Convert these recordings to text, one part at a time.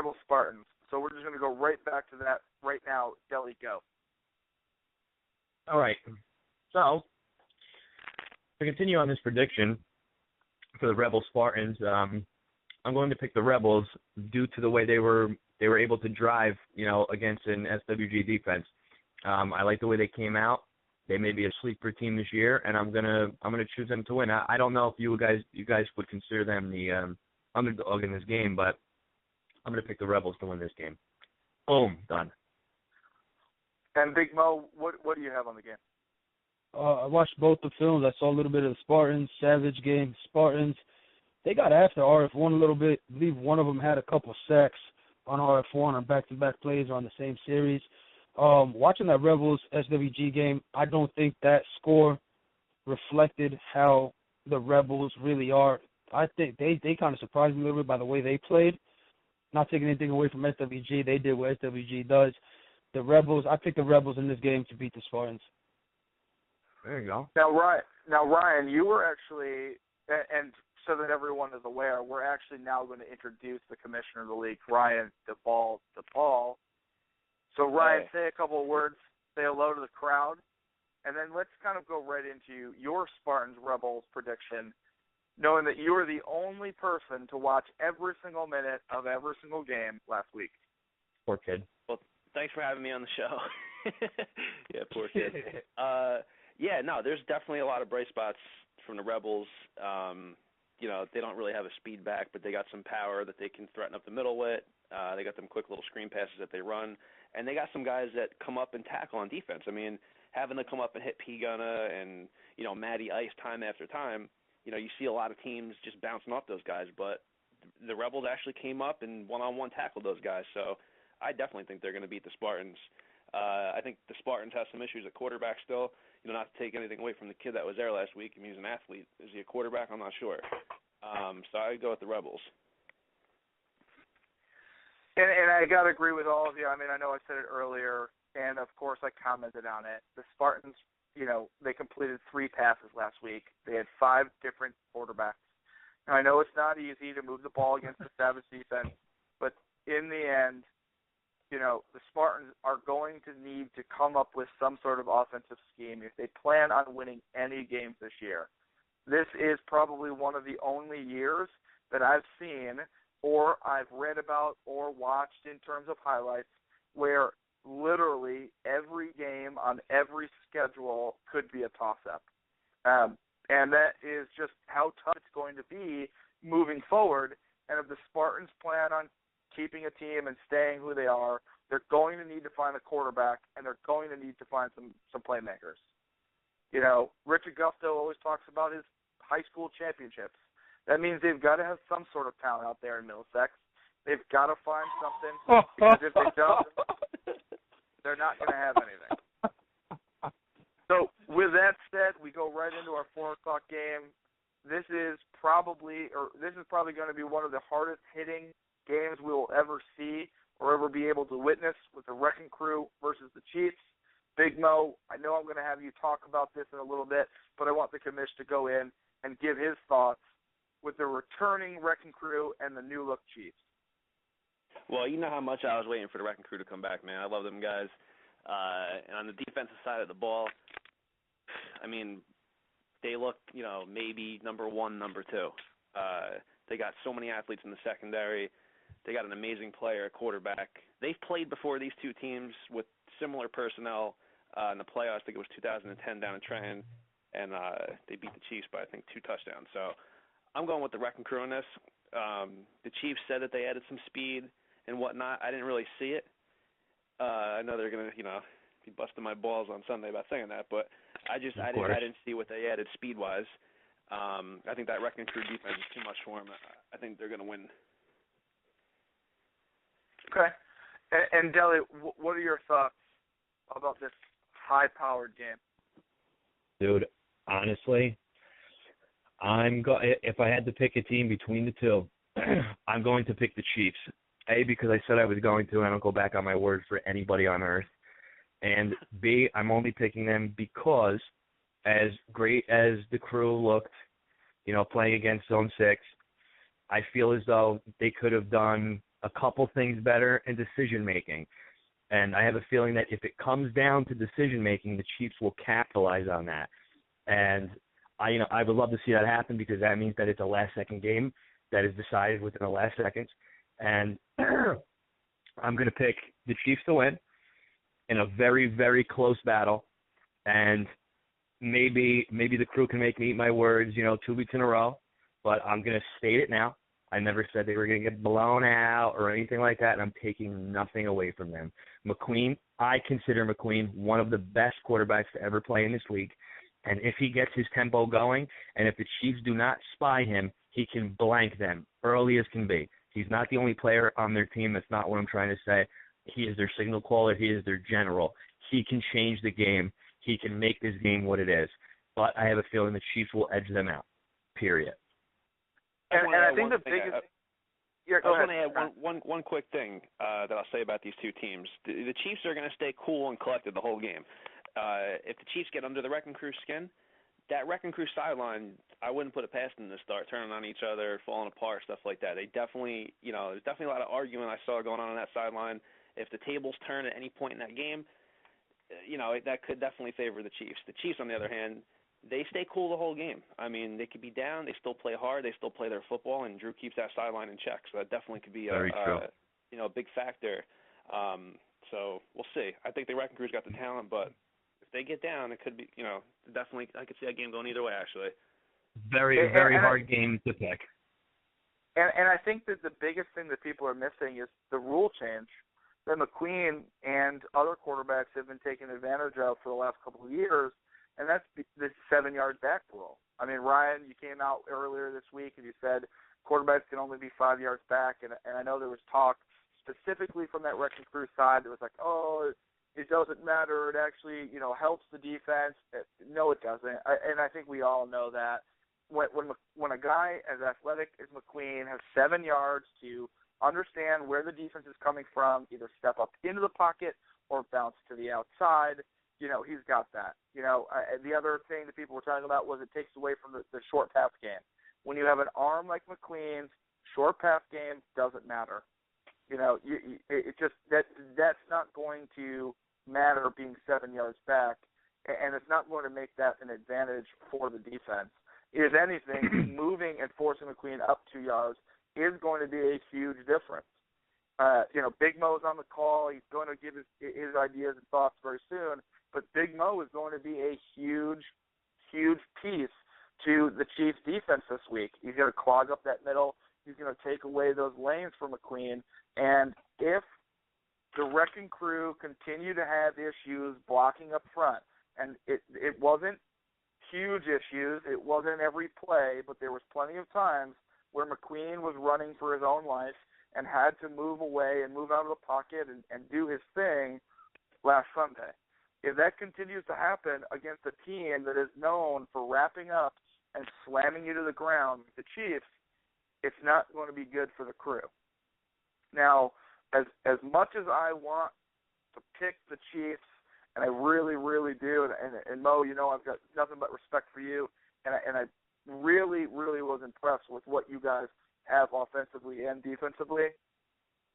Rebel Spartans. So we're just going to go right back to that right now. Deli, go. All right. So to continue on this prediction for the Rebel Spartans, I'm going to pick the Rebels due to the way they were able to drive, against an SWG defense. I like the way they came out. They may be a sleeper team this year, and I'm gonna choose them to win. I don't know if you guys would consider them the underdog in this game, but I'm gonna pick the Rebels to win this game. Boom, done. And Big Mo, what do you have on the game? I watched both the films. I saw a little bit of the Spartans, Savage game. Spartans, they got after RF1 a little bit. I believe one of them had a couple sacks on RF1 on back-to-back plays on the same series. Watching that Rebels SWG game, I don't think that score reflected how the Rebels really are. I think they kind of surprised me a little bit by the way they played. Not taking anything away from SWG. They did what SWG does. The Rebels, I picked the Rebels in this game to beat the Spartans. There you go. Now, Ryan, you were actually, and so that everyone is aware, we're actually now going to introduce the commissioner of the league, Ryan DePaul. So, Ryan, say a couple of words, say hello to the crowd, and then let's kind of go right into your Spartans-Rebels prediction, knowing that you were the only person to watch every single minute of every single game last week. Poor kid. Well, thanks for having me on the show. Yeah, poor kid. There's definitely a lot of bright spots from the Rebels. They don't really have a speed back, but they got some power that they can threaten up the middle with. They got them quick little screen passes that they run. And they got some guys that come up and tackle on defense. I mean, having them come up and hit P-Gunna and, Matty Ice time after time, you see a lot of teams just bouncing off those guys. But the Rebels actually came up and one-on-one tackled those guys. So I definitely think they're going to beat the Spartans. I think the Spartans have some issues at quarterback still. Not to take anything away from the kid that was there last week. I mean, he's an athlete. Is he a quarterback? I'm not sure. So I'd go with the Rebels. And I got to agree with all of you. I mean, I know I said it earlier, and, of course, I commented on it. The Spartans, they completed 3 passes last week. They had 5 different quarterbacks. Now, I know it's not easy to move the ball against the Savage defense, but in the end, the Spartans are going to need to come up with some sort of offensive scheme if they plan on winning any games this year. This is probably one of the only years that I've seen or I've read about or watched in terms of highlights where literally every game on every schedule could be a toss-up. And that is just how tough it's going to be moving forward. And if the Spartans plan on keeping a team and staying who they are, they're going to need to find a quarterback, and they're going to need to find some playmakers. Rich Augusto always talks about his high school championships. That means they've got to have some sort of talent out there in Middlesex. They've got to find something, because if they don't, they're not going to have anything. So with that said, we go right into our 4 o'clock game. This is probably going to be one of the hardest hitting games we will ever see or ever be able to witness, with the Wrecking Crew versus the Chiefs. Big Mo, I know I'm going to have you talk about this in a little bit, but I want the commish to go in and give his thoughts with the returning Wrecking Crew and the new look Chiefs. Well, you know how much I was waiting for the Wrecking Crew to come back, man. I love them guys. And on the defensive side of the ball, I mean, they look, maybe number 1, number 2. They got so many athletes in the secondary. They got an amazing player at quarterback. They've played before these two teams with similar personnel in the playoffs. I think it was 2010 down in Trenton, and they beat the Chiefs by, I think, 2 touchdowns. So I'm going with the Wrecking Crew in this. The Chiefs said that they added some speed and whatnot. I didn't really see it. I know they're going to, be busting my balls on Sunday about saying that, but I didn't see what they added speed-wise. I think that Wrecking Crew defense is too much for them. I think they're going to win. Okay. And Deli, what are your thoughts about this high-powered game? Dude, honestly, if I had to pick a team between the two, I'm going to pick the Chiefs. A, because I said I was going to, and I don't go back on my word for anybody on earth. And B, I'm only picking them because as great as the Crew looked, playing against Zone 6, I feel as though they could have done a couple things better in decision-making. And I have a feeling that if it comes down to decision-making, the Chiefs will capitalize on that. And I would love to see that happen because that means that it's a last-second game that is decided within the last seconds. And I'm going to pick the Chiefs to win in a very, very close battle. And maybe the crew can make me eat my words, 2 weeks in a row. But I'm going to state it now. I never said they were going to get blown out or anything like that, and I'm taking nothing away from them. I consider McQueen one of the best quarterbacks to ever play in this league. And if he gets his tempo going, and if the Chiefs do not spy him, he can blank them early as can be. He's not the only player on their team. That's not what I'm trying to say. He is their signal caller. He is their general. He can change the game. He can make this game what it is. But I have a feeling the Chiefs will edge them out, period. And I think the biggest... I was going to add one quick thing that I'll say about these two teams. The Chiefs are going to stay cool and collected the whole game. If the Chiefs get under the Wrecking Crew skin, that Wrecking Crew sideline, I wouldn't put it past them to start turning on each other, falling apart, stuff like that. They definitely, there's definitely a lot of arguing I saw going on that sideline. If the tables turn at any point in that game, that could definitely favor the Chiefs. The Chiefs, on the other hand, they stay cool the whole game. I mean, they could be down, they still play hard, they still play their football, and Drew keeps that sideline in check. So that definitely could be a big factor. So we'll see. I think the Wrecking Crew's got the talent, but if they get down, it could be, definitely. I could see that game going either way. Actually, very hard game to pick. And I think that the biggest thing that people are missing is the rule change that McQueen and other quarterbacks have been taking advantage of for the last couple of years. And that's the 7-yard back rule. I mean, Ryan, you came out earlier this week and you said quarterbacks can only be 5 yards back. And I know there was talk specifically from that Wrecking Crew side that was like, oh, it doesn't matter. It actually, helps the defense. No, it doesn't. And I think we all know that. When a guy as athletic as McQueen has 7 yards to understand where the defense is coming from, either step up into the pocket or bounce to the outside, he's got that. The other thing that people were talking about was it takes away from the short pass game. When you have an arm like McQueen's, short pass game doesn't matter. It just that's not going to matter being 7 yards back, and it's not going to make that an advantage for the defense. If anything, moving and forcing McQueen up 2 yards is going to be a huge difference. Big Mo's on the call. He's going to give his ideas and thoughts very soon. But Big Mo is going to be a huge, huge piece to the Chiefs' defense this week. He's going to clog up that middle. He's going to take away those lanes from McQueen. And if the Wrecking Crew continue to have issues blocking up front, and it wasn't huge issues, it wasn't every play, but there was plenty of times where McQueen was running for his own life and had to move away and move out of the pocket and do his thing last Sunday. If that continues to happen against a team that is known for wrapping up and slamming you to the ground, the Chiefs, it's not going to be good for the Crew. Now, as much as I want to pick the Chiefs, and I really, really do, and Mo, I've got nothing but respect for you, and I really, really was impressed with what you guys have offensively and defensively.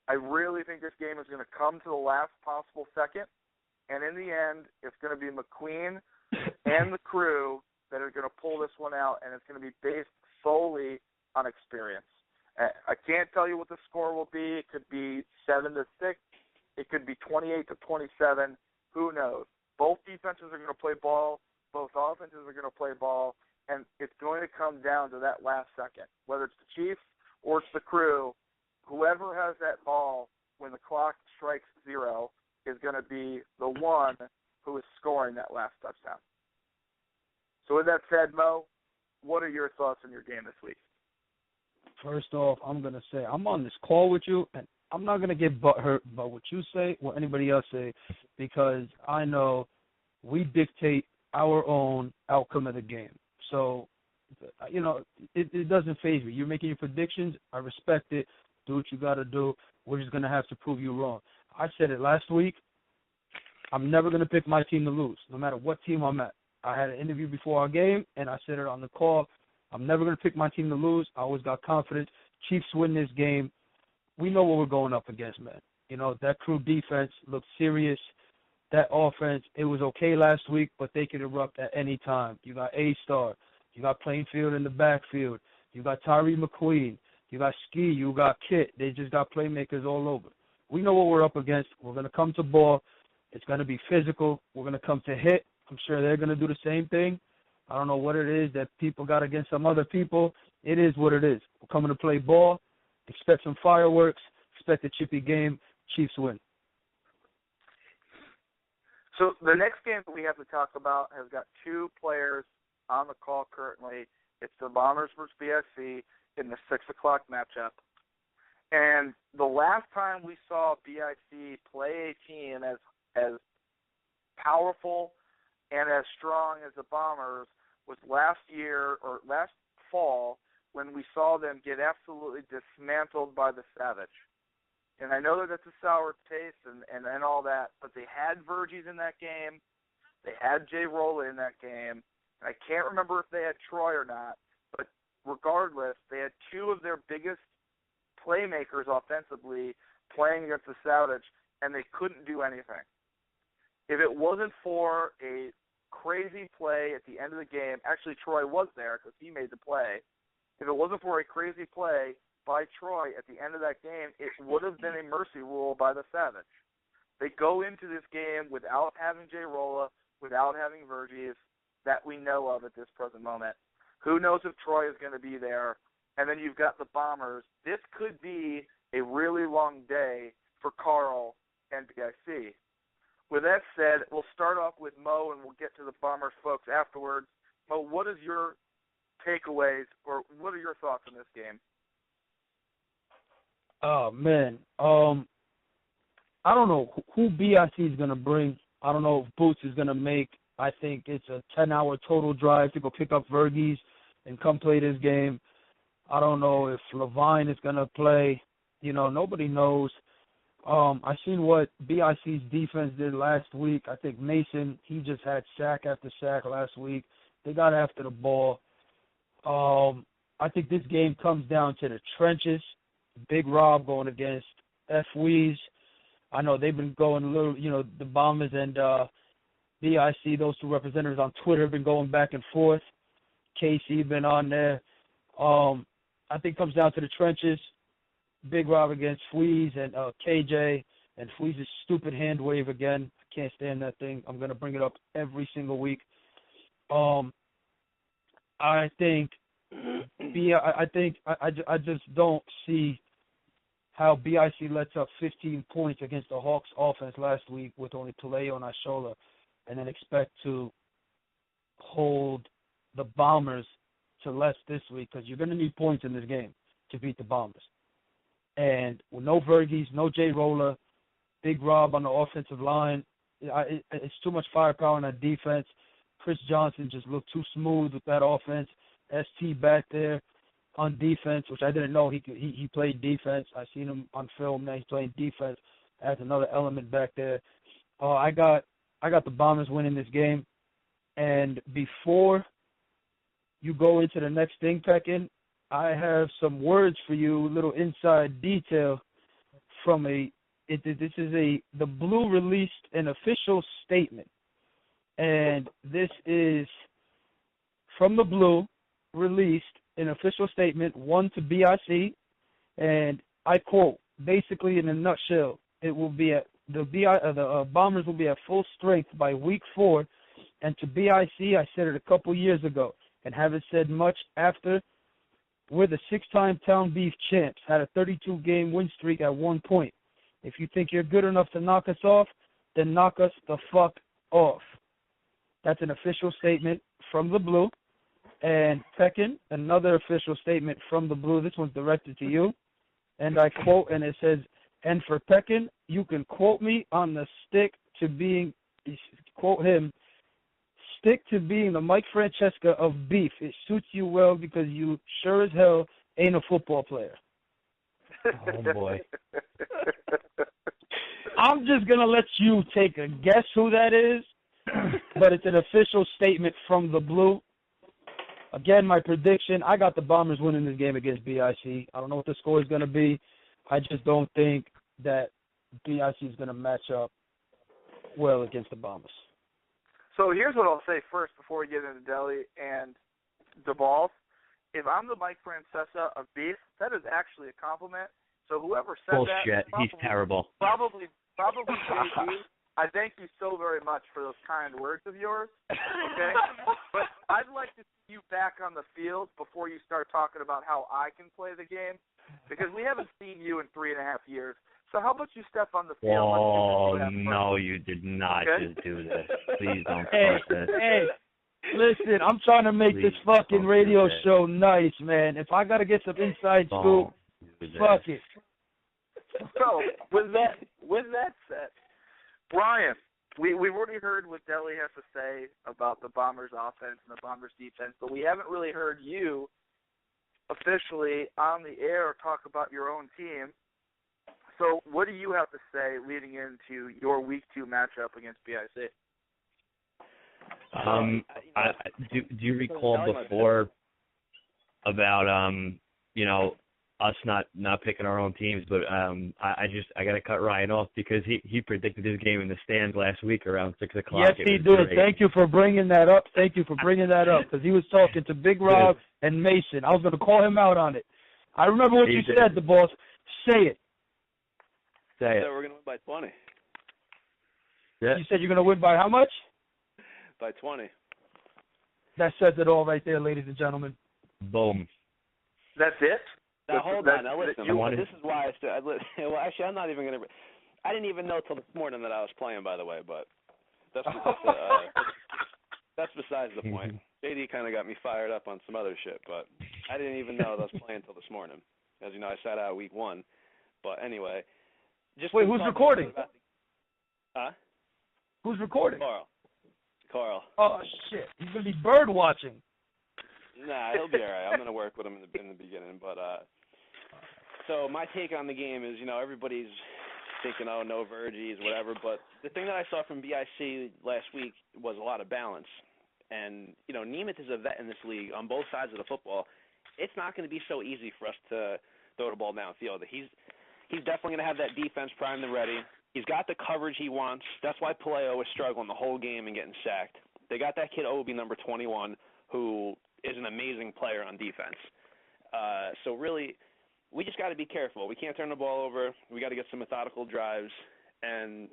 I really think this game is going to come to the last possible second. And in the end, it's going to be McQueen and the Crew that are going to pull this one out, and it's going to be based solely on experience. I can't tell you what the score will be. It could be 7-6. It could be 28-27. Who knows? Both defenses are going to play ball. Both offenses are going to play ball. And it's going to come down to that last second, whether it's the Chiefs or it's the Crew. Whoever has that ball when the clock strikes 0 is going to be the one who is scoring that last touchdown. So with that said, Mo, what are your thoughts on your game this week? First off, I'm going to say I'm on this call with you, and I'm not going to get butthurt about what you say or anybody else say because I know we dictate our own outcome of the game. So, it doesn't faze me. You're making your predictions. I respect it. Do what you got to do. We're just going to have to prove you wrong. I said it last week. I'm never going to pick my team to lose, no matter what team I'm at. I had an interview before our game, and I said it on the call. I'm never going to pick my team to lose. I always got confidence. Chiefs win this game we know what we're going up against, man. You know, that Crew defense looked serious. That offense, it was okay last week, but they can erupt at any time. You got A-Star. You got Plainfield in the backfield. You got Tyree McQueen. You got Ski. You got Kit. They just got playmakers all over. We know what we're up against. We're going to come to ball. It's going to be physical. We're going to come to hit. I'm sure they're going to do the same thing. I don't know what it is that people got against some other people. It is what it is. We're coming to play ball. Expect some fireworks. Expect a chippy game. Chiefs win. So the next game that we have to talk about has got two players on the call currently. It's the Bombers versus BIC in the 6 o'clock matchup. And the last time we saw BIC play a team as powerful and as strong as the Bombers was last year or last fall when we saw them get absolutely dismantled by the Savage. And I know that that's a sour taste and all that, but they had Verges in that game. They had Jay Rolla in that game. And I can't remember if they had Troy or not, but regardless, they had two of their biggest playmakers offensively playing against the Savage, and they couldn't do anything. If it wasn't for a crazy play at the end of the game, actually Troy was there because he made the play. If it wasn't for a crazy play by Troy at the end of that game, it would have been a mercy rule by the Savage. They go into this game without having Jay Rolla, without having Verges, that we know of at this present moment. Who knows if Troy is going to be there? And then you've got the Bombers. This could be a really long day for Carl and BIC. With that said, we'll start off with Mo, and we'll get to the Bombers folks afterwards. Mo, what is your takeaways, or what are your thoughts on this game? Oh, man. I don't know who BIC is going to bring. I don't know if Boots is going to make, I think it's a 10-hour total drive to go pick up Verges and come play this game. I don't know if Levine is going to play. You know, nobody knows. I seen what BIC's defense did last week. I think Mason, he just had sack after sack last week. They got after the ball. I think this game comes down to the trenches. Big Rob going against F. Weeze. I know they've been going a little, you know, the Bombers and BIC, those two representatives on Twitter have been going back and forth. Casey been on there. I think it comes down to the trenches. Big Rob against Weeze and KJ, and Weeze's stupid hand wave again. I can't stand that thing. I'm going to bring it up every single week. I think I just don't see how BIC lets up 15 points against the Hawks offense last week with only Palayo and Ashola, and then expect to hold the Bombers to less this week, because you're going to need points in this game to beat the Bombers. And with no Verges, no Jay Rolla, Big Rob on the offensive line, it's too much firepower on that defense. Chris Johnson just looked too smooth with that offense. ST back there on defense, which I didn't know he played defense. I seen him on film. Now he's playing defense. Adds another element back there. I got the Bombers winning this game. And before you go into the next thing, Peckin, I have some words for you, a little inside detail from the Blue released an official statement. And this is from the Blue, released an official statement, one to BIC, and I quote, basically in a nutshell, it will be at the Bombers will be at full strength by week 4, and to BIC, I said it a couple years ago, and haven't said much after. We're the 6-time Townbeef champs, had a 32-game win streak at one point. If you think you're good enough to knock us off, then knock us the fuck off. That's an official statement from the Blue. And Peckin, another official statement from the Blue. This one's directed to you. And I quote, and it says, and for Peckin, you can quote me on the stick to being, quote him, stick to being the Mike Francesca of beef. It suits you well because you sure as hell ain't a football player. Oh, boy. I'm just going to let you take a guess who that is, but it's an official statement from the Blue. Again, my prediction, I got the Bombers winning this game against BIC. I don't know what the score is going to be. I just don't think that BIC is going to match up well against the Bombers. So here's what I'll say first before we get into Delhi and the balls. If I'm the Mike Francesa of Beef, that is actually a compliment. So whoever said Bullshit. that, He's terrible. Probably JD. I thank you so very much for those kind words of yours. Okay, but I'd like to see you back on the field before you start talking about how I can play the game, because we haven't seen you in 3.5 years. So how about you step on the field? Oh, no, you did not just do this. Please don't start this. Hey, listen, I'm trying to make this fucking radio show nice, man. If I got to get some inside scoop, fuck it. So, with that said, Brian, we've already heard what Delhi has to say about the Bombers' offense and the Bombers' defense, but we haven't really heard you officially on the air talk about your own team. So what do you have to say leading into your Week 2 matchup against BIC? Do you recall before about us not picking our own teams, but I got to cut Ryan off because he predicted this game in the stands last week around 6:00. Yes, he did. Great. Thank you for bringing that up. Because he was talking to Big Rob and Mason. I was going to call him out on it. I remember what you said, the boss. Say it. Say it. So we're going to win by 20. Yeah. You said you're going to win by how much? By 20. That says it all right there, ladies and gentlemen. Boom. That's it? Now, hold on. Now, listen. This is why I said, well, actually, I'm not even going to – I didn't even know till this morning that I was playing, by the way, but that's besides the point. JD kind of got me fired up on some other shit, but I didn't even know that I was playing till this morning. As you know, I sat out Week 1. But anyway – Wait, who's recording? Huh? Who's recording? Carl. Oh, shit. He's going to be bird watching. Nah, he'll be all right. I'm going to work with him in the beginning. But so my take on the game is, everybody's thinking, oh, no Virgies, whatever. But the thing that I saw from BIC last week was a lot of balance. And, Nemeth is a vet in this league on both sides of the football. It's not going to be so easy for us to throw the ball downfield. He's definitely going to have that defense primed and ready. He's got the coverage he wants. That's why Paleo was struggling the whole game and getting sacked. They got that kid Obi, number 21, who is an amazing player on defense. So really, we just got to be careful. We can't turn the ball over. We got to get some methodical drives, and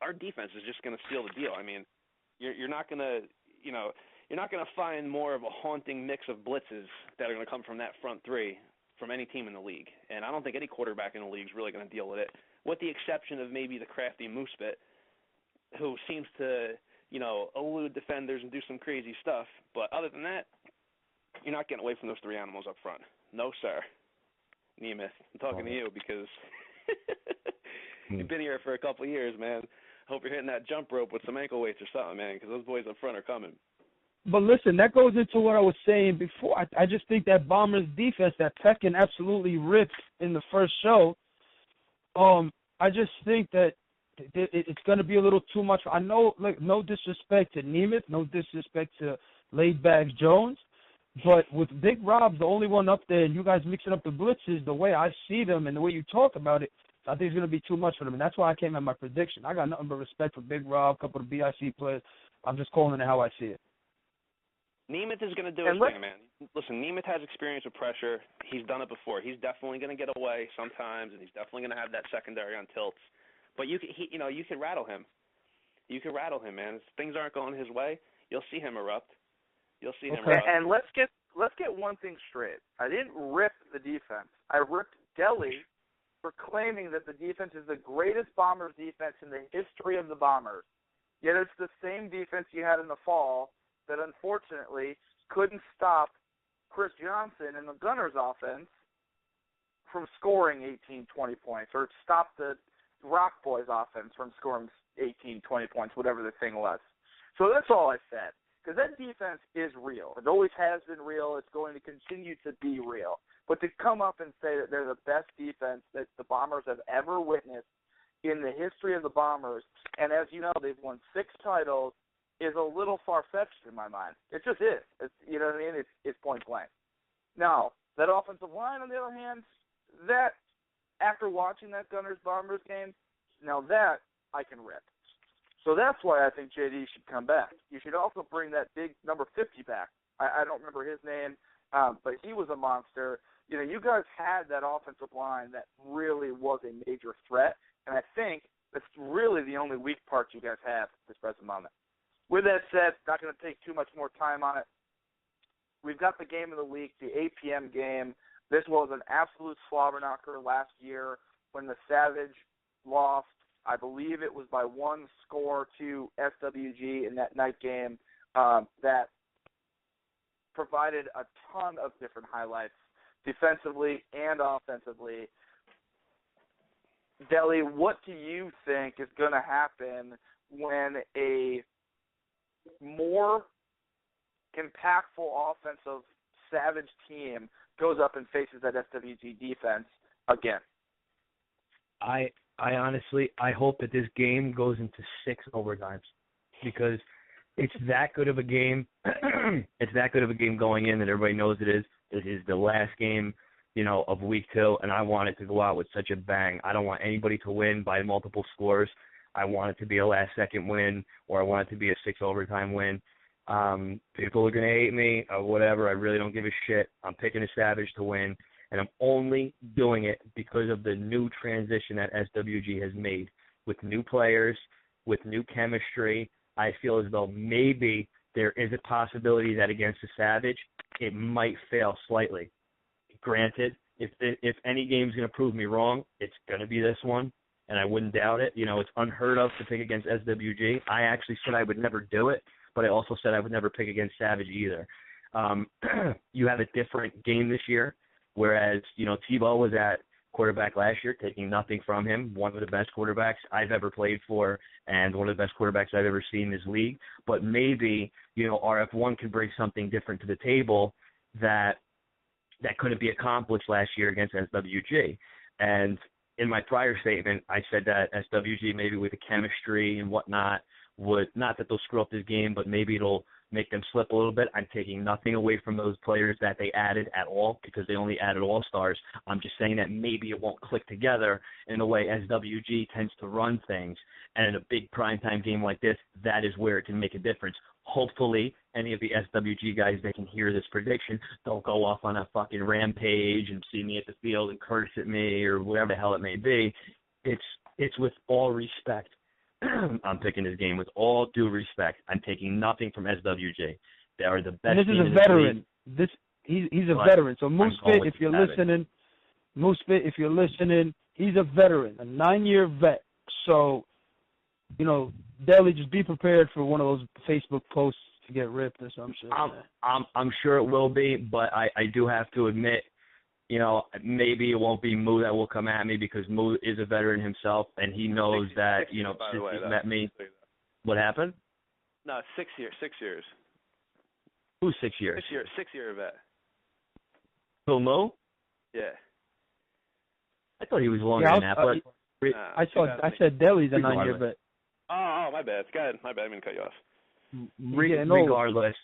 our defense is just going to steal the deal. I mean, you're not going to, you're not going to find more of a haunting mix of blitzes that are going to come from that front three from any team in the league. And I don't think any quarterback in the league is really going to deal with it, with the exception of maybe the crafty Moosebit, who seems to, elude defenders and do some crazy stuff. But other than that, you're not getting away from those three animals up front. No, sir. Nemeth, I'm talking to you because you've been here for a couple of years, man. Hope you're hitting that jump rope with some ankle weights or something, man, because those boys up front are coming. But listen, that goes into what I was saying before. I just think that Bombers defense that Peckin absolutely ripped in the first show, I just think that it's going to be a little too much. I know, no disrespect to Nemeth, no disrespect to Laidback Jones, but with Big Rob, the only one up there, and you guys mixing up the blitzes, the way I see them and the way you talk about it, I think it's going to be too much for them. And that's why I came at my prediction. I got nothing but respect for Big Rob, a couple of BIC players. I'm just calling it how I see it. Nemeth is going to do his thing, man. Listen, Nemeth has experience with pressure. He's done it before. He's definitely going to get away sometimes, and he's definitely going to have that secondary on tilts. But you can rattle him. You can rattle him, man. If things aren't going his way, you'll see him erupt. You'll see him erupt. And let's get one thing straight. I didn't rip the defense. I ripped Delhi for claiming that the defense is the greatest Bombers defense in the history of the Bombers. Yet it's the same defense you had in the fall that unfortunately couldn't stop Chris Johnson and the Gunners offense from scoring 18, 20 points, or stop the Rock Boys offense from scoring 18, 20 points, whatever the thing was. So that's all I said, because that defense is real. It always has been real. It's going to continue to be real. But to come up and say that they're the best defense that the Bombers have ever witnessed in the history of the Bombers, and as you know, they've won 6 titles, is a little far-fetched in my mind. It just is. You know what I mean? It's point blank. Now, that offensive line, on the other hand, that after watching that Gunners-Bombers game, now that I can rip. So that's why I think JD should come back. You should also bring that big number 50 back. I don't remember his name, but he was a monster. You guys had that offensive line that really was a major threat, and I think that's really the only weak part you guys have at this present moment. With that said, not going to take too much more time on it. We've got the game of the week, the 8 p.m. game. This was an absolute slobber knocker last year when the Savage lost. I believe it was by 1 score to SWG in that night game that provided a ton of different highlights defensively and offensively. Deli, what do you think is going to happen when a more impactful offensive Savage team goes up and faces that SWG defense again? I honestly, I hope that this game goes into 6 overtimes because it's that good of a game. It's that good of a game going in that everybody knows it is. It is the last game, of week 2, and I want it to go out with such a bang. I don't want anybody to win by multiple scores. I want it to be a last-second win, or I want it to be a 6 overtime win. People are going to hate me or whatever. I really don't give a shit. I'm picking a Savage to win, and I'm only doing it because of the new transition that SWG has made with new players, with new chemistry. I feel as though maybe there is a possibility that against the Savage, it might fail slightly. Granted, if any game's going to prove me wrong, it's going to be this one, and I wouldn't doubt it. It's unheard of to pick against SWG. I actually said I would never do it, but I also said I would never pick against Savage either. You have a different game this year, whereas, Tebow was at quarterback last year, taking nothing from him, one of the best quarterbacks I've ever played for and one of the best quarterbacks I've ever seen in this league. But maybe, RF1 can bring something different to the table that couldn't be accomplished last year against SWG. And in my prior statement, I said that SWG, maybe with the chemistry and whatnot, would, not that they'll screw up this game, but maybe it'll make them slip a little bit. I'm taking nothing away from those players that they added at all because they only added all-stars. I'm just saying that maybe it won't click together in the way SWG tends to run things. And in a big primetime game like this, that is where it can make a difference. Hopefully, any of the SWG guys that can hear this prediction don't go off on a fucking rampage and see me at the field and curse at me or whatever the hell it may be. It's with all respect. I'm picking this game with all due respect. I'm taking nothing from SWG. They are the best. And this is a veteran. He's a veteran. So Moosefit, if you're listening, he's a veteran, a 9-year vet. So, Deli, just be prepared for one of those Facebook posts to get ripped or some shit. I'm sure it will be, but I do have to admit, maybe it won't be Moo that will come at me because Moo is a veteran himself, and he knows that, since he's met me. What happened? No, 6 years. 6 years. Who's 6 years? 6-year vet. Who, Moo? Yeah. I thought he was longer than that, but I said Deli's a 9-year vet. Oh, my bad. Go ahead. My bad. I didn't cut you off. Regardless,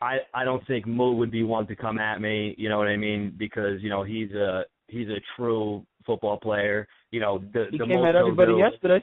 I don't think Moo would be one to come at me, you know what I mean? Because, he's a true football player. He came at everybody yesterday.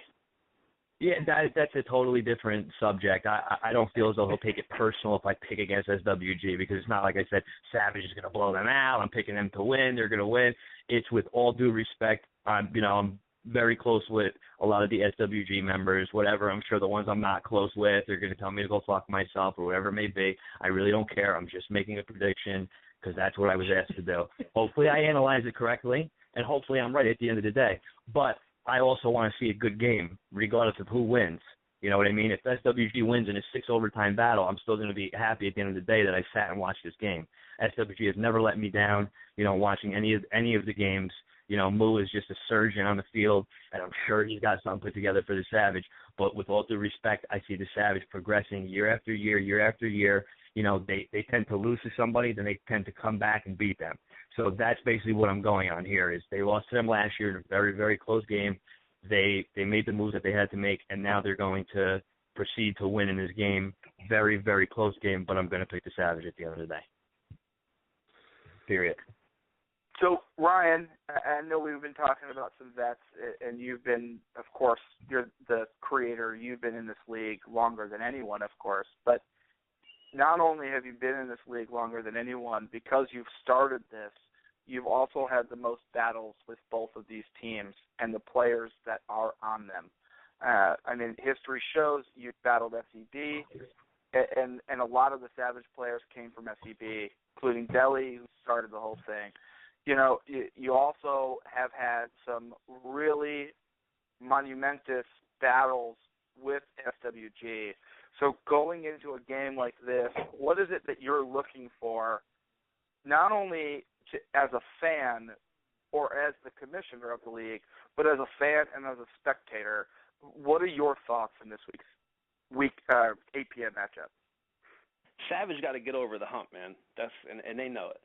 Yeah, that's a totally different subject. I don't feel as though he'll take it personal if I pick against SWG because it's not like I said Savage is going to blow them out. I'm picking them to win. They're going to win. It's with all due respect. I'm very close with a lot of the SWG members, whatever. I'm sure the ones I'm not close with are going to tell me to go fuck myself or whatever it may be. I really don't care. I'm just making a prediction because that's what I was asked to do. Hopefully I analyze it correctly, and hopefully I'm right at the end of the day. But I also want to see a good game, regardless of who wins. You know what I mean? If SWG wins in a 6 overtime battle, I'm still going to be happy at the end of the day that I sat and watched this game. SWG has never let me down, watching any of the games. Moo is just a surgeon on the field, and I'm sure he's got something put together for the Savage. But with all due respect, I see the Savage progressing year after year, year after year. They tend to lose to somebody, then they tend to come back and beat them. So that's basically what I'm going on here is they lost to them last year in a very, very close game. They made the moves that they had to make, and now they're going to proceed to win in this game. Very, very close game, but I'm going to pick the Savage at the end of the day. Period. So, Ryan, I know we've been talking about some vets, and you've been, of course, you're the creator. You've been in this league longer than anyone, of course. But not only have you been in this league longer than anyone, because you've started this, you've also had the most battles with both of these teams and the players that are on them. I mean, history shows you've battled SEB, and a lot of the Savage players came from SEB, including Deli, who started the whole thing. You know, you also have had some really monumentous battles with SWG. So going into a game like this, what is it that you're looking for, not only as a fan or as the commissioner of the league, but as a fan and as a spectator? What are your thoughts in this week 8 p.m. matchup? Savage got to get over the hump, man. And they know it.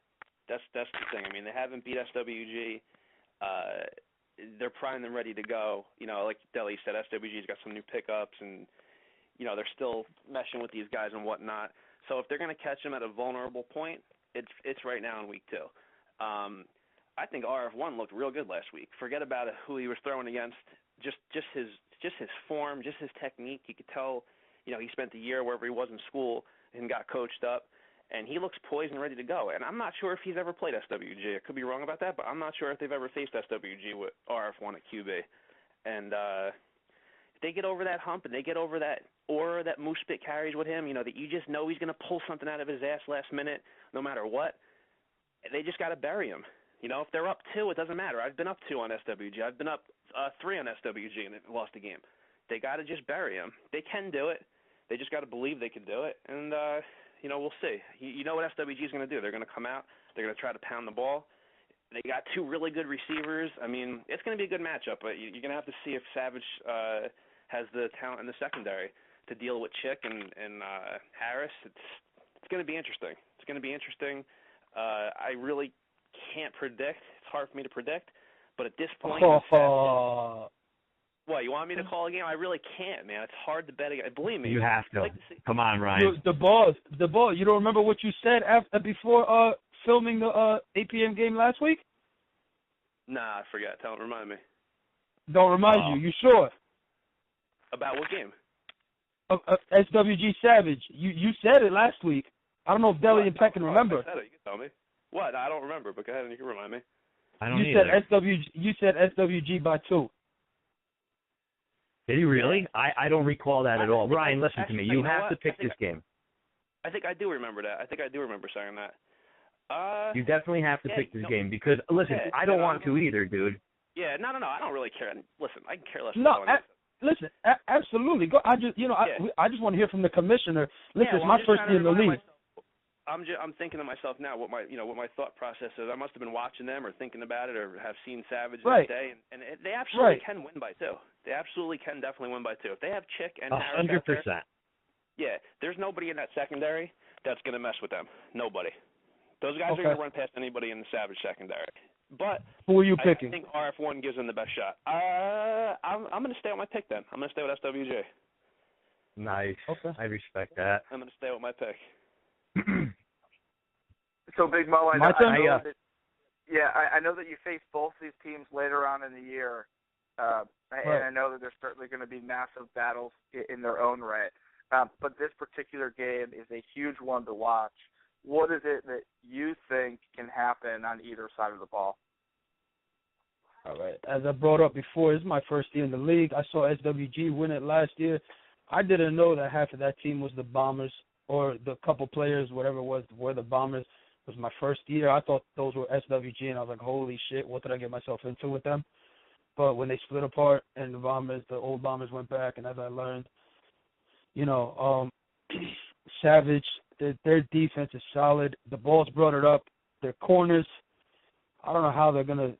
That's the thing. I mean, they haven't beat SWG. They're primed and ready to go. You know, like Deli said, SWG's got some new pickups, and you know they're still meshing with these guys and whatnot. So if they're going to catch them at a vulnerable point, it's right now in week 2. I think RF1 looked real good last week. Forget about who he was throwing against. Just his form, just his technique. You could tell, you know, he spent a year wherever he was in school and got coached up, and he looks poised and ready to go. And I'm not sure if he's ever played SWG. I could be wrong about that, but I'm not sure if they've ever faced SWG with RF1 at QB. And if they get over that hump and they get over that aura that Moose Spit carries with him, you know, that you just know he's going to pull something out of his ass last minute no matter what, they just got to bury him. You know, if they're up 2, it doesn't matter. I've been up 2 on SWG. I've been up 3 on SWG and lost a game. They got to just bury him. They can do it. They just got to believe they can do it. And, you know, we'll see. You know what SWG is going to do. They're going to come out. They're going to try to pound the ball. They got 2 really good receivers. I mean, it's going to be a good matchup, but you're going to have to see if Savage has the talent in the secondary to deal with Chick and Harris. It's going to be interesting. It's going to be interesting. I really can't predict. It's hard for me to predict. But at this point, what, you want me to call a game? I really can't, man. It's hard to bet again. Believe me. You have to. Like Come on, Ryan. The ball. You don't remember what you said before filming the 8 p.m. game last week? Nah, I forgot. Remind me. Don't remind you. You sure? About what game? SWG Savage. You said it last week. I don't know if Deli and Peck can remember. I said it. You can tell me. What? I don't remember, but go ahead and you can remind me. I don't You either. said SWG by 2. Did he really? I don't recall that at all. Ryan, listen to me. You have to pick this game. I think I do remember that. I think I do remember saying that. You definitely have to pick this game because, listen, I don't want to either, dude. Yeah, no. I don't really care. Listen, I can care less. No, listen, absolutely. Go. I just want to hear from the commissioner. Listen, it's my first year in the league. I'm thinking to myself now what my thought process is. I must have been watching them or thinking about it or have seen Savage that day, and they absolutely can win by 2. They absolutely can definitely win by 2. If they have Chick and Harris 100%. There, yeah, there's nobody in that secondary that's going to mess with them. Nobody. Those guys are going to run past anybody in the Savage secondary. But who are you picking? I think RF1 gives them the best shot. I'm going to stay with my pick then. I'm going to stay with SWG. Nice. Okay. I respect that. I'm going to stay with my pick. So, Big Mo, I know that you face both these teams later on in the year, and I know that there's certainly going to be massive battles in their own right. But this particular game is a huge one to watch. What is it that you think can happen on either side of the ball? All right. As I brought up before, this is my first year in the league. I saw SWG win it last year. I didn't know that half of that team was the Bombers or the couple players, whatever it was, were the Bombers. It was my first year. I thought those were SWG, and I was like, holy shit, what did I get myself into with them? But when they split apart and the old Bombers went back, and as I learned, Savage, their defense is solid. The ball's brought it up. Their corners, I don't know how they're going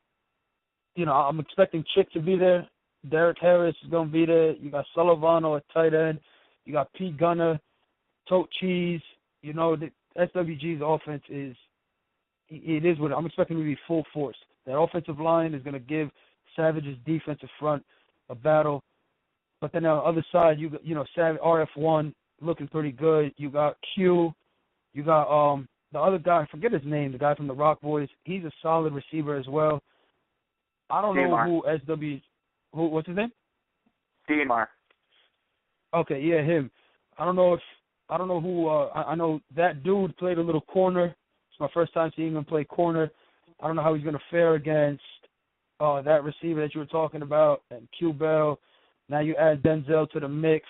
to, I'm expecting Chick to be there. Derek Harris is going to be there. You got Sullivano at tight end. You got Pete Gunner, Tote Cheese. The SWG's offense is what I'm expecting to be full force. That offensive line is going to give Savage's defensive front a battle. But then on the other side, Savage RF1 looking pretty good. You got Q. You got the other guy, I forget his name, the guy from the Rock Boys, he's a solid receiver as well. I don't know what's his name? DMR. Okay, yeah, him. I don't know who, I know that dude played a little corner. It's my first time seeing him play corner. I don't know how he's going to fare against that receiver that you were talking about, and Q Bell. Now you add Denzel to the mix.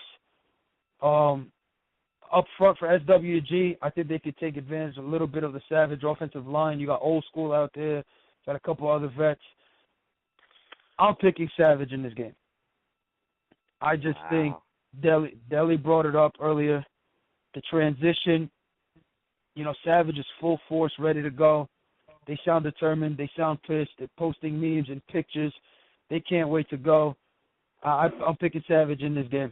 Up front for SWG, I think they could take advantage a little bit of the Savage offensive line. You got Old School out there, got a couple other vets. I'm picking Savage in this game. I just think Deli brought it up earlier. The transition, Savage is full force, ready to go. They sound determined. They sound pissed. They're posting memes and pictures. They can't wait to go. I'm picking Savage in this game.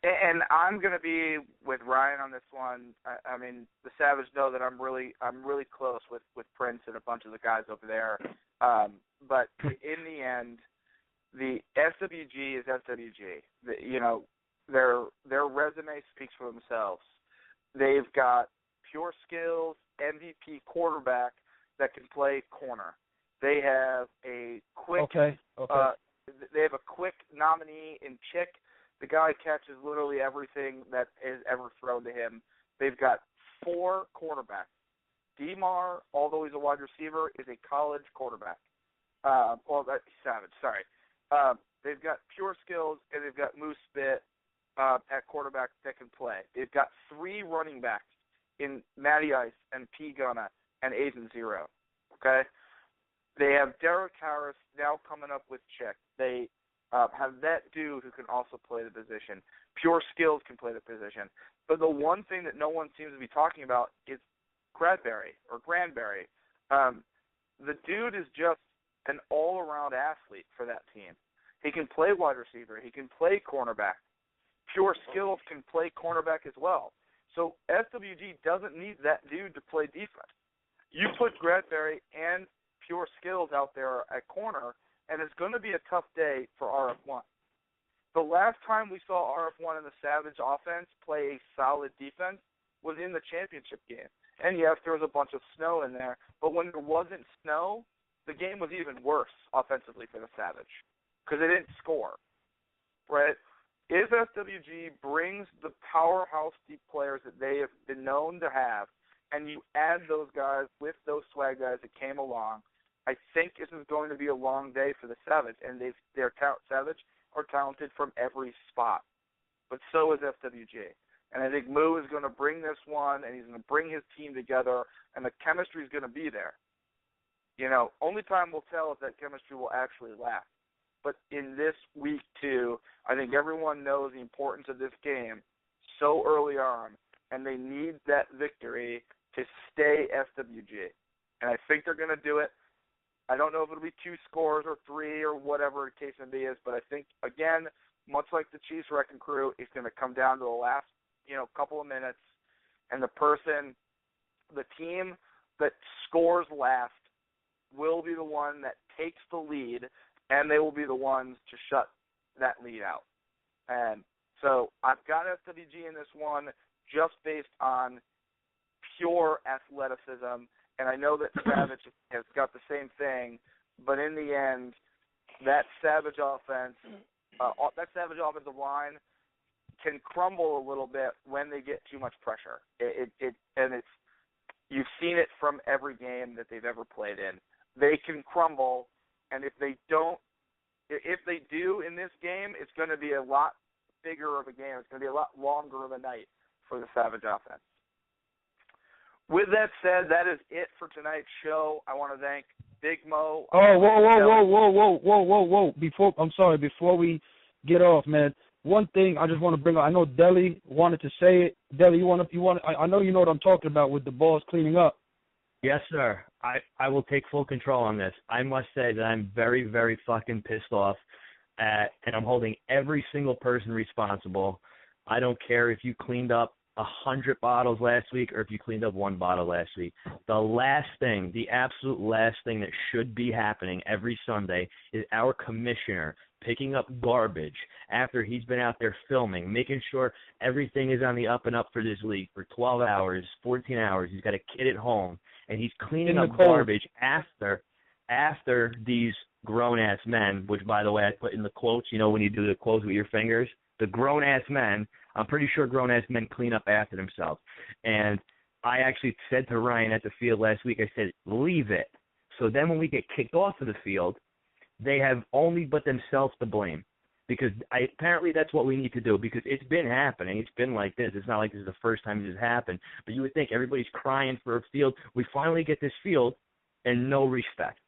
And I'm going to be with Ryan on this one. I mean, the Savage know that I'm really close with Prince and a bunch of the guys over there. But in the end, the SWG is SWG. Their resume speaks for themselves. They've got pure skills, MVP quarterback that can play corner. They have a quick they have a quick nominee in Chick. The guy catches literally everything that is ever thrown to him. They've got 4 quarterbacks. DMar, although he's a wide receiver, is a college quarterback. Savage, sorry. They've got pure skills, and they've got Moose Spit at quarterback that can play. They've got 3 running backs in Matty Ice and P. Gunna and Aiden Zero. Okay? They have Derek Harris now coming up with Chick. They have that dude who can also play the position. Pure skills can play the position. But the one thing that no one seems to be talking about is Granberry. The dude is just an all-around athlete for that team. He can play wide receiver. He can play cornerback. Pure skills can play cornerback as well. So SWG doesn't need that dude to play defense. You put Granberry and pure skills out there at corner, and it's going to be a tough day for RF1. The last time we saw RF1 in the Savage offense play a solid defense was in the championship game. And yes, there was a bunch of snow in there, but when there wasn't snow, the game was even worse offensively for the Savage because they didn't score, right? If SWG brings the powerhouse deep players that they have been known to have, and you add those guys with those swag guys that came along, I think this is going to be a long day for the Savage, and Savage are talented from every spot, but so is FWG. And I think Moo is going to bring this one, and he's going to bring his team together, and the chemistry is going to be there. Only time will tell if that chemistry will actually last. But in this week 2, I think everyone knows the importance of this game so early on, and they need that victory to stay SWG. And I think they're going to do it. I don't know if it'll be 2 scores or 3 or whatever the case may be is, but I think, again, much like the Chiefs Wrecking Crew, it's going to come down to the last, couple of minutes, and the team that scores last will be the one that takes the lead, and they will be the ones to shut that lead out. And so I've got SWG in this one just based on pure athleticism, and I know that Savage has got the same thing, but in the end, that Savage offensive line can crumble a little bit when they get too much pressure. You've seen it from every game that they've ever played in. They can crumble, and if they do in this game, it's going to be a lot bigger of a game. It's going to be a lot longer of a night for the Savage offense. With that said, that is it for tonight's show. I want to thank Big Mo. Whoa. Before we get off, man, one thing I just want to bring up. I know Deli wanted to say it. Deli, I know you know what I'm talking about with the balls cleaning up. Yes, sir. I will take full control on this. I must say that I'm very, very fucking pissed off and I'm holding every single person responsible. I don't care if you cleaned up 100 bottles last week or if you cleaned up 1 bottle last week. The absolute last thing that should be happening every Sunday is our commissioner picking up garbage after he's been out there filming, making sure everything is on the up and up for this league for 12 hours, 14 hours. He's got a kid at home, and he's cleaning up garbage after these grown-ass men, which, by the way, I put in the quotes, when you do the quotes with your fingers, the grown-ass men, I'm pretty sure grown-ass men clean up after themselves. And I actually said to Ryan at the field last week, I said, leave it. So then when we get kicked off of the field, they have only but themselves to blame, because apparently that's what we need to do, because it's been happening. It's been like this. It's not like this is the first time this has happened. But you would think everybody's crying for a field. We finally get this field, and no respect.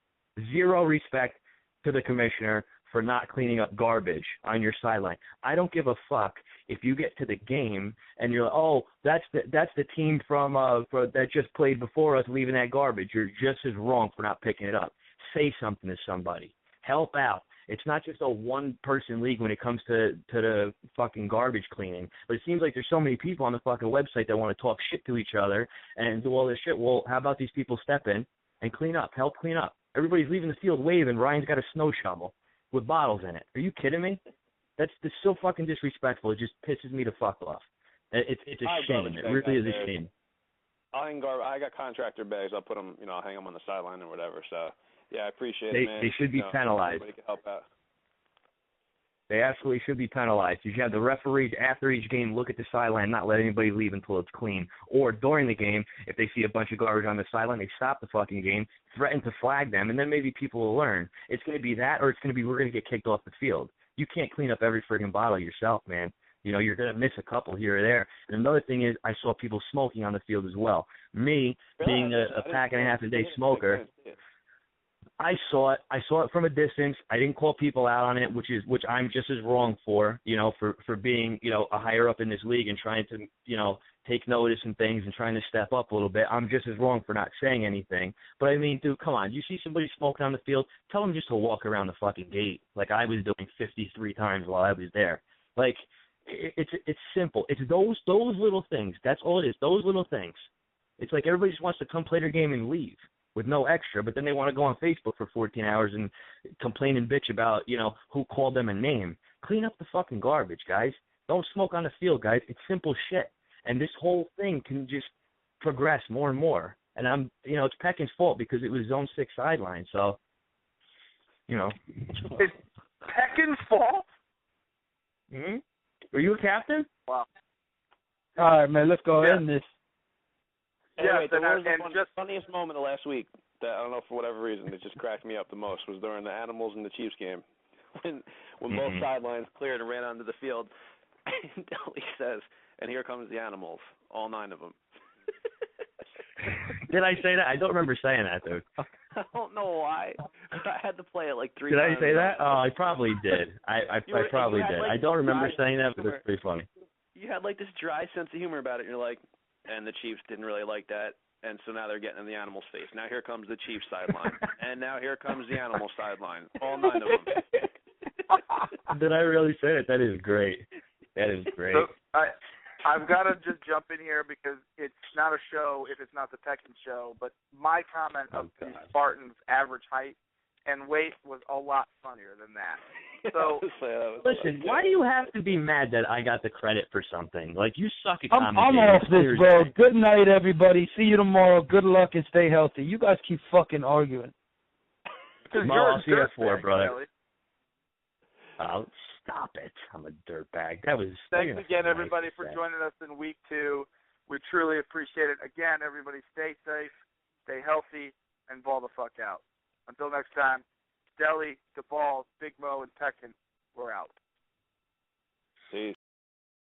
Zero respect to the commissioner for not cleaning up garbage on your sideline. I don't give a fuck if you get to the game and you're like, oh, that's the team from that just played before us leaving that garbage. You're just as wrong for not picking it up. Say something to somebody. Help out. It's not just a one-person league when it comes to the fucking garbage cleaning. But it seems like there's so many people on the fucking website that want to talk shit to each other and do all this shit. Well, how about these people step in and clean up? Help clean up. Everybody's leaving the field waving. Ryan's got a snow shovel with bottles in it. Are you kidding me? That's so fucking disrespectful. It just pisses me the fuck off. It's a shame. It really is a shame. I got contractor bags. I'll put them, I'll hang them on the sideline or whatever. So, yeah, I appreciate it, man. They should be penalized. Everybody can help out. They absolutely should be penalized. You should have the referees after each game look at the sideline, not let anybody leave until it's clean. Or during the game, if they see a bunch of garbage on the sideline, they stop the fucking game, threaten to flag them, and then maybe people will learn. It's going to be that, or it's going to be we're going to get kicked off the field. You can't clean up every friggin' bottle yourself, man. You're going to miss a couple here or there. And another thing is I saw people smoking on the field as well. Me, being a pack and a half a day smoker, I saw it from a distance. I didn't call people out on it, which I'm just as wrong for being, a higher up in this league and trying to, take notice and things and trying to step up a little bit. I'm just as wrong for not saying anything. But I mean, dude, come on. You see somebody smoking on the field, tell them just to walk around the fucking gate like I was doing 53 times while I was there. Like, it's simple. It's those little things. That's all it is. Those little things. It's like everybody just wants to come play their game and leave with no extra, but then they want to go on Facebook for 14 hours and complain and bitch about, who called them a name. Clean up the fucking garbage, guys. Don't smoke on the field, guys. It's simple shit. And this whole thing can just progress more and more. And it's Peckin's fault because it was zone 6 sideline, so, It's Peckin's fault? Mm-hmm. Were you a captain? Wow. All right, man, let's go end this. Anyway, the funniest moment of last week that I don't know for whatever reason it just cracked me up the most was during the Animals and the Chiefs game when both sidelines cleared and ran onto the field. And Deli says, "And here comes the Animals, all 9 of them." Did I say that? I don't remember saying that, dude. I don't know why. I had to play it like 3 times. Did I say that? Oh, I probably did. I probably did. I don't remember saying that, but it's pretty funny. You had like this dry sense of humor about it. You're like, and the Chiefs didn't really like that, and so now they're getting in the Animals' face. Now here comes the Chiefs sideline, and now here comes the Animals sideline. All 9 of them. Did I really say it? That is great. That is great. So, I've got to just jump in here because it's not a show if it's not the Peckin show, but my comment of the Spartans' average height and weight was a lot funnier than that. So, listen, why do you have to be mad that I got the credit for something? Like, you suck at commentating. I'm off this, bro. Good night, everybody. See you tomorrow. Good luck and stay healthy. You guys keep fucking arguing. I'll see you at 4, brother. Oh, stop it. I'm a dirtbag. Thanks again, everybody, for joining us in week 2. We truly appreciate it. Again, everybody, stay safe, stay healthy, and ball the fuck out. Until next time, Deli, DeBall, Big Mo, and Peckin, we're out.